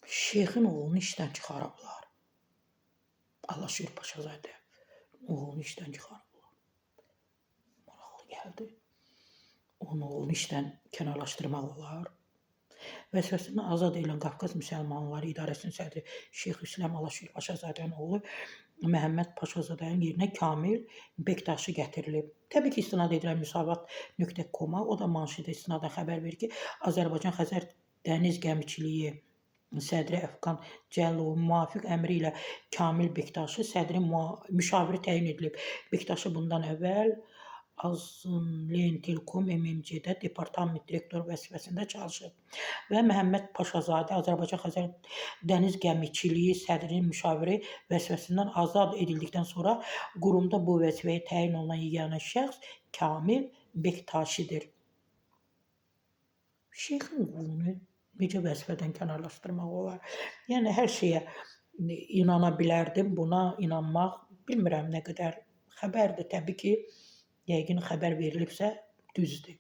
Şeyxin oğlunu işdən çıxarıblar. Allahşükür Paşazadə oğlunu işdən çıxarıblar. Maraqlı gəldi. Onun oğlunu işdən kənarlaşdırmaq olar. Vəzifəsindən azad edilən Qafqaz Müsəlmanları İdarəsinin sədri Şeyx Hüseyn Allahşükür Paşazadənin oğlu Məhəmməd Paşazadənin yerinə Kamil Bektaşi gətirilib. Təbii ki, istinad edilən Müsavat.com-a, o da manşedə istinadən xəbər verir ki, Azərbaycan Xəzər Dəniz Gəmiçiliyi sədri Əfqan Cəllovun müvafiq əmri ilə Kamil Bektaşi sədrin müşaviri təyin edilib. Bektaşi bundan əvvəl Azimlentelekom MMC-də departament direktoru vəzifəsində çalışıb və Məhəmməd Paşazadə Azərbaycan Xəzər Dəniz Gəmiçiliyi sədrinin müşaviri vəzifəsindən azad edildikdən sonra qurumda bu vəzifəyə təyin olunan yeganə şəxs Kamil Bektaşidir. Şeyxin oğlunu necə vəzifədən kənarlaşdırmaq olar? Yəni, hər şeyə inana bilərdim, buna inanmaq bilmirəm nə qədər xəbərdir. Təbii ki, yəqin xəbər verilibsə düzdür.